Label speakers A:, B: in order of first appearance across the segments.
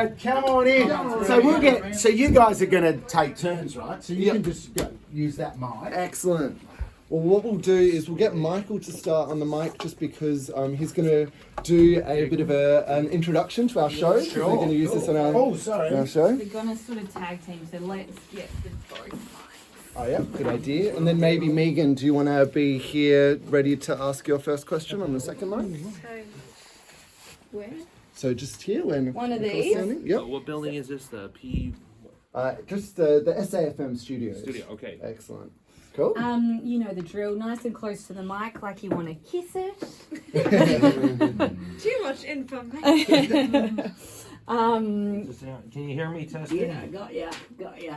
A: come on in. So you guys are going to take turns, right? So you can just use that mic.
B: Excellent. Well, what we'll do is we'll get Michael to start on the mic just because he's going to do a bit of an introduction to our show.
A: Sure.
B: We're going to use this on our, our show.
C: We're going to sort of tag team, so let's get the both mics.
B: Oh, yeah, good idea. And then maybe, Megan, do you want to be here ready to ask your first question on the second mic?
C: So, where?
B: So just here when...
C: One of these?
B: Yep.
D: What building is this? The P...
B: Just the SAFM studios.
D: Studio, okay.
B: Excellent. Cool.
C: You know the drill. Nice and close to the mic, like you want to kiss it.
E: Too much information.
D: Can you hear me, Tess?
F: Yeah, got ya.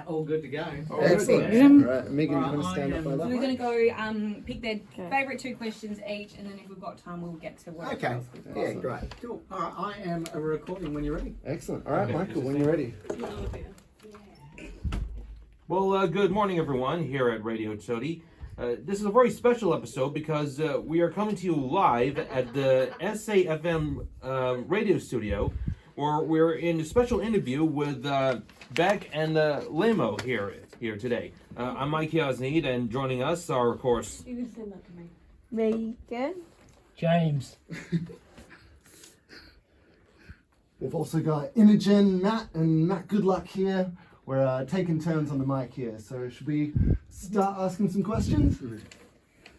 F: All good to go.
B: Excellent. All right, Megan, you want to stand up by
C: So
B: that?
C: we're going to go pick their favourite 2 questions each, and then if we've got time, we'll get to what
A: Okay.
C: else we've got.
A: Yeah, great.
F: Cool. All right, I am recording when you're ready.
B: Excellent. All right, Michael, when you're ready.
D: Well, good morning, everyone, here at Radio Tutti. This is a very special episode because we are coming to you live at the SAFM radio studio, where we're in a special interview with Beck and Lemo here today. I'm Mike Yaznid, and joining us are, of course...
E: You can send that to me.
C: Megan.
G: James.
B: We've also got Imogen, Matt, and Matt Goodluck here. We're taking turns on the mic here, so should we start asking some questions?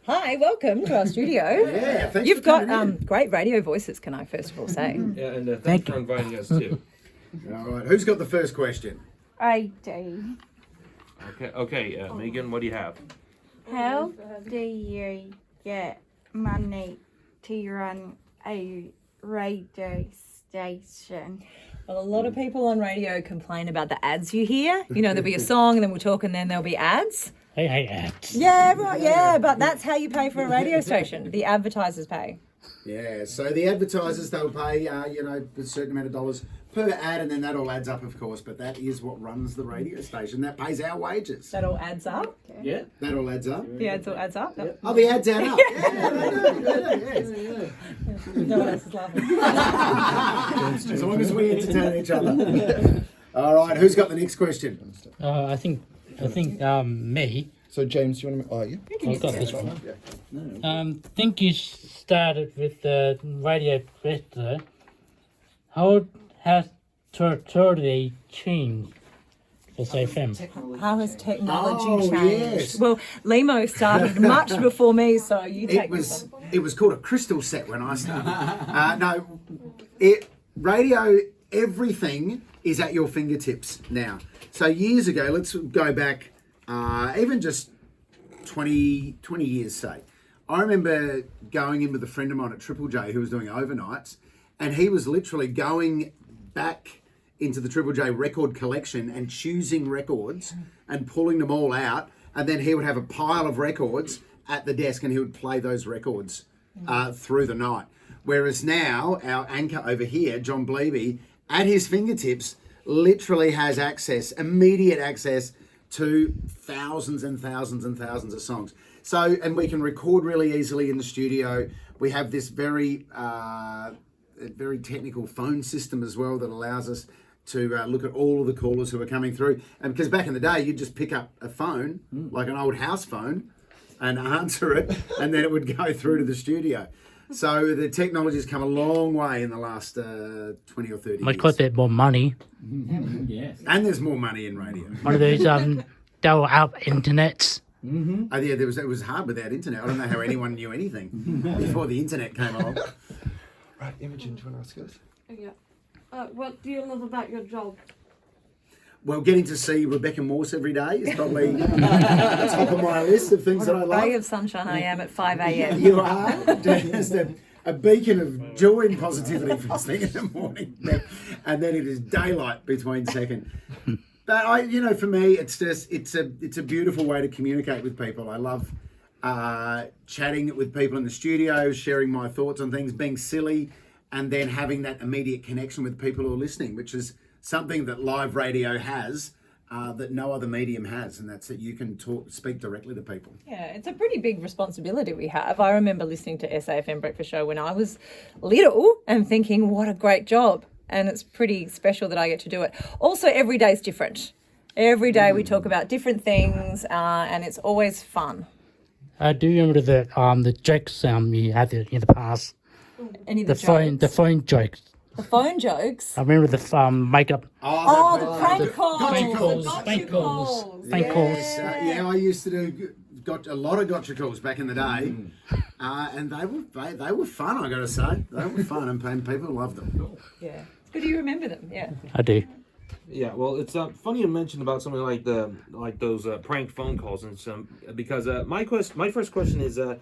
H: Hi, welcome to our studio.
A: Yeah, thanks
H: You've
A: for
H: got
A: coming in.
H: great radio voices, can I first of all say?
D: Yeah, and thanks for inviting us, too.
A: All right, who's got the first question?
C: I do.
D: Okay, Megan, what do you have?
C: How do you get money to run a radio station?
H: Well, a lot of people on radio complain about the ads you hear. You know, there'll be a song and then we'll talk and then there'll be ads.
G: I hate ads.
H: Yeah, right, yeah, but that's how you pay for a radio station. The advertisers pay.
A: Yeah, so the advertisers, they'll pay, a certain amount of dollars per ad, and then that all adds up, of course, but that is what runs the radio station. That pays our wages.
H: That all adds up.
F: Yeah.
A: That all adds up.
H: The ads all adds up. Yep.
A: Oh, the ads add up. Yeah, they do.
H: No one else is laughing.
A: As long as we entertain each other. All right, who's got the next question?
G: I think me.
B: So, James, do you want to... Oh, yeah.
G: I've got this one. Think you started with the radio presenter. How has Tutti changed for SAFM?
H: How has technology changed?
A: Yes.
H: Well, Lemo started much before me, so you take this one.
A: It was called a crystal set when I started. Radio, everything is at your fingertips now. So years ago, let's go back even just 20 years, say. I remember going in with a friend of mine at Triple J who was doing overnights, and he was literally going back into the Triple J record collection and choosing records and pulling them all out, and then he would have a pile of records at the desk and he would play those records through the night. Whereas now, our anchor over here, John Bleeby, at his fingertips, literally has access, immediate access to thousands and thousands and thousands of songs. So, and we can record really easily in the studio. We have this very technical phone system as well that allows us to look at all of the callers who are coming through. And because back in the day, you'd just pick up a phone, like an old house phone, and answer it, and then it would go through to the studio. So the technology's come a long way in the last 20 or 30
G: Might
A: years.
G: cost a bit more money.
F: Yes.
A: And there's more money in radio.
G: One of those dial-up internets.
A: Oh, yeah, it was hard without internet. I don't know how anyone knew anything before the internet came along.
B: Right, Imogen, do you want to ask us?
E: Yeah. What do you love about your job?
A: Well, getting to see Rebecca Morse every day is probably top of my list of things that I love.
H: Ray of sunshine I am at 5 a.m.
A: You are just a beacon of joy and positivity first thing in the morning, and then it is daylight between second. But for me, it's a beautiful way to communicate with people. I love chatting with people in the studio, sharing my thoughts on things, being silly, and then having that immediate connection with people who are listening, which is something that live radio has that no other medium has, and that's that you can speak directly to people.
H: Yeah, it's a pretty big responsibility we have. I remember listening to SAFM Breakfast Show when I was little and thinking, what a great job. and it's pretty special that I get to do it. Also, every day is different. Every day we talk about different things, and it's always fun.
G: I do remember the jokes you had in the past.
H: Any of
G: The
H: jokes?
G: phone jokes.
H: The phone jokes.
G: I remember the makeup.
H: Oh, the prank calls.
G: prank calls,
H: The
G: prank
H: gotcha
G: calls.
H: calls.
G: Prank calls.
A: Yeah, I used to do a lot of gotcha calls back in the day, and they were fun. I got to say, they were fun, and people loved them.
H: Yeah. It's good you remember them. Yeah.
G: I do.
D: Yeah, well, it's funny you mentioned about something like those prank phone calls and some because my first question is, do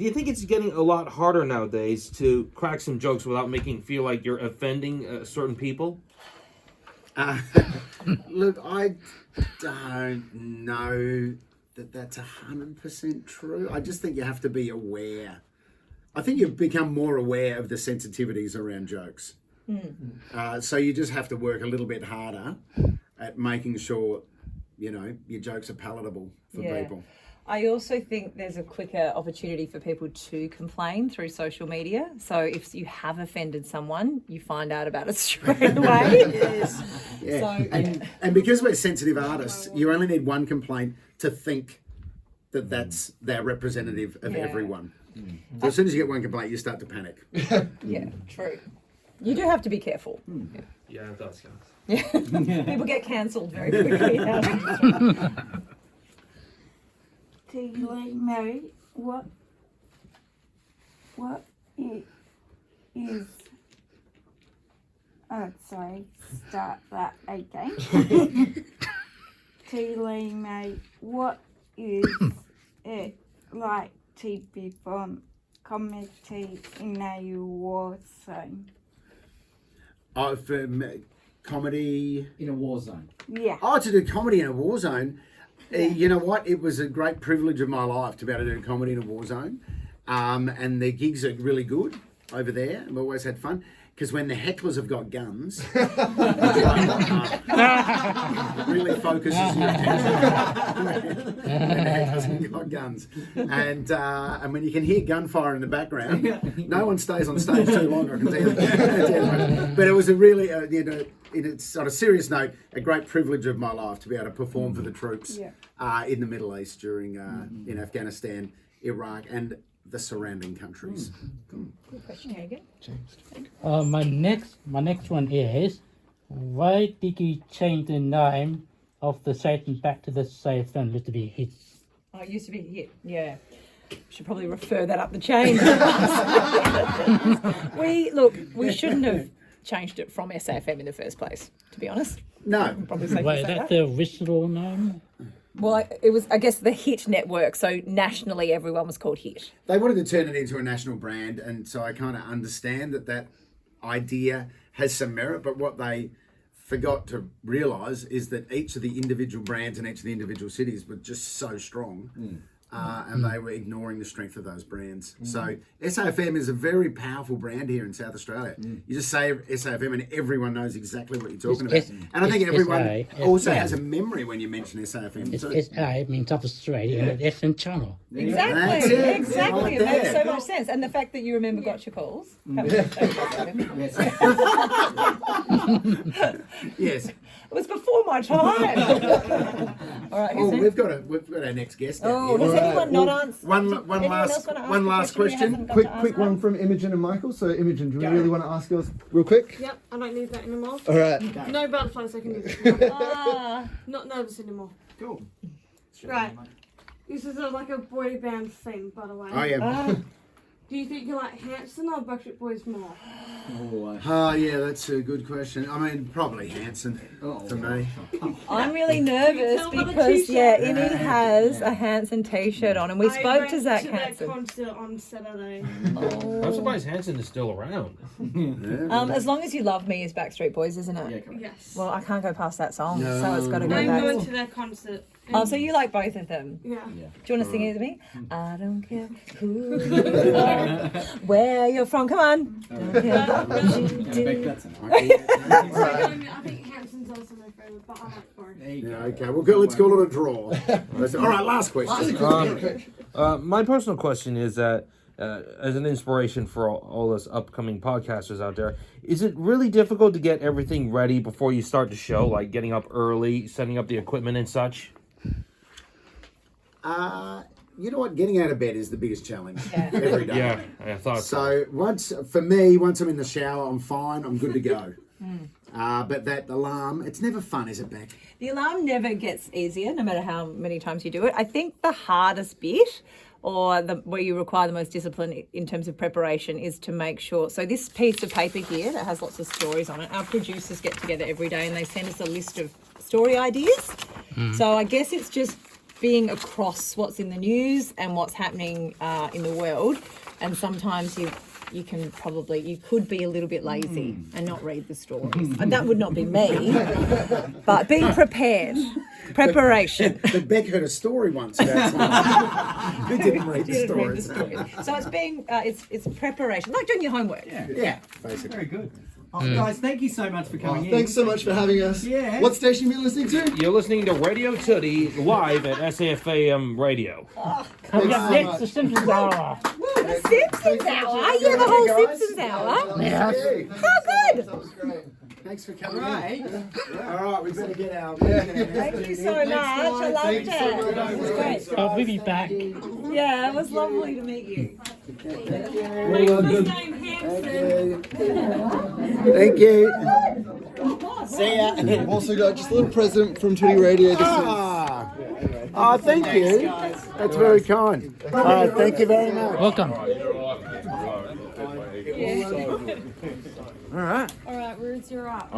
D: you think it's getting a lot harder nowadays to crack some jokes without making it feel like you're offending certain people?
A: Look, I don't know that that's 100% true. I just think you have to be aware. I think you've become more aware of the sensitivities around jokes. So you just have to work a little bit harder at making sure, your jokes are palatable for people.
H: I also think there's a quicker opportunity for people to complain through social media. So if you have offended someone, you find out about it straight away.
A: Yeah.
H: So,
A: and because we're sensitive artists, you only need one complaint to think that that's their representative of everyone. So as soon as you get one complaint, you start to panic.
H: yeah, true. You do have to be careful.
D: Yeah, it does.
H: Yeah. People get cancelled very quickly.
I: Like Mary, what it is? Oh, sorry. Start that again. Like Mary, what is it like to perform comedy in a war zone?
A: For comedy.
F: In a war zone.
I: Yeah.
A: Oh, to do comedy in a war zone. You know what? It was a great privilege of my life to be able to do comedy in a war zone. And the gigs are really good over there. I've always had fun. Because when the hecklers have got guns, it really focuses your attention. When the hecklers have got guns. And when you can hear gunfire in the background, no one stays on stage too long, I can tell you. But it was a really, on a serious note, a great privilege of my life to be able to perform for the troops in the Middle East during in Afghanistan, Iraq, and the surrounding countries.
H: Good question, Hagen.
G: My next one is, why did you change the name of the station back to the SAFM used to be Hits?
H: Oh, it used to be hit. Yeah. Should probably refer that up the chain. we shouldn't have changed it from SAFM in the first place, to be honest.
A: No.
H: Probably safe to
G: Wait,
H: say
G: that's
H: that.
G: the original name?
H: Well, it was, I guess, the Hit network. So nationally, everyone was called Hit.
A: They wanted to turn it into a national brand, and so I kind of understand that idea has some merit, but what they forgot to realise is that each of the individual brands in each of the individual cities were just so strong, and they were ignoring the strength of those brands. So SAFM is a very powerful brand here in South Australia. You just say SAFM and everyone knows exactly what you're talking about. And I think everyone also has a memory when you mention SAFM.
G: It's SA means South Australia and it's FM channel.
H: Exactly,
A: it.
H: exactly.
A: Right
H: It makes
A: there.
H: so much sense. And the fact that you remember Gotcha Calls.
A: Yes.
H: It was before my time. All right,
A: Oh,
H: who's
A: we've got our next guest.
H: Oh,
A: out
H: does
A: here.
H: anyone not answer?
A: One
H: Anyone
A: last
H: else wanna ask
A: one
H: a
A: last
H: we
A: question.
H: haven't got to ask
B: Quick
H: now?
B: one from Imogen and Michael. So Imogen, do we really want to ask yours real quick?
E: Yep, I don't need that anymore.
B: All right.
E: No butterflies, I can do this.
H: Ah,
E: Not nervous anymore.
F: Cool.
E: Right. This is like a boy band thing, by the way.
A: Oh yeah.
E: Do you think you like Hanson or Backstreet Boys more?
A: Oh yeah, that's a good question. I mean, probably Hanson for me.
H: I'm really nervous
E: tell by the
H: because
E: t-shirt?
H: Imi has a Hanson t-shirt on, and we spoke to Zach
E: that
H: Hanson.
E: concert on Saturday.
D: I'm surprised Hanson is still around.
H: As long as you love me is Backstreet Boys, isn't it?
E: Yes.
H: Well, I can't go past that song,
A: No.
H: so it's got to go
E: I'm
H: back.
E: going to their concert.
H: Oh, so you like both of them?
E: Yeah.
H: Do you want to sing it with me? I don't care who you are, where you're from. Come on. Don't care what you do.
E: I think Hanson's also my favorite, but I like both.
A: Yeah, okay. Well, let's call it a draw. All right, last question.
D: My personal question is that as an inspiration for all us upcoming podcasters out there. Is it really difficult to get everything ready before you start the show, like getting up early, setting up the equipment and such?
A: You know what? Getting out of bed is the biggest challenge every day.
D: Yeah, I thought
A: So once I'm in the shower, I'm fine. I'm good to go. But that alarm, it's never fun, is it, Beck?
H: The alarm never gets easier, no matter how many times you do it. I think the hardest bit, or where you require the most discipline in terms of preparation, is to make sure. So this piece of paper here that has lots of stories on it, our producers get together every day and they send us a list of story ideas. So I guess it's just being across what's in the news and what's happening in the world. And sometimes you could be a little bit lazy and not read the stories. And that would not be me, but being prepared, preparation.
A: But Beck heard a story once about someone who didn't read the stories.
H: So it's being, it's preparation, like doing your homework.
A: Yeah, basically.
F: Very good. Oh, guys, thank you so much for coming in.
B: Thanks so much for having us.
F: Yeah.
B: What station are you listening to?
D: You're listening to Radio Tutti live at SAFM Radio.
G: Coming up next, the Simpsons Hour.
H: The Simpsons Hour? Yeah, the whole Simpsons Hour?
G: Yeah.
H: How good!
B: That was great.
A: Thanks for coming
F: Right.
A: in. All right, we better get our...
H: Thank you so much. I loved it. It was great.
G: I'll be back.
H: Yeah, it was lovely to meet you.
A: Thank you.
B: See ya. We've also got just a little present from Tutti Radio. This is
A: Thank you. That's very kind. Thank you very much.
G: Welcome.
A: All right.
E: Alright, Ruth, you're up.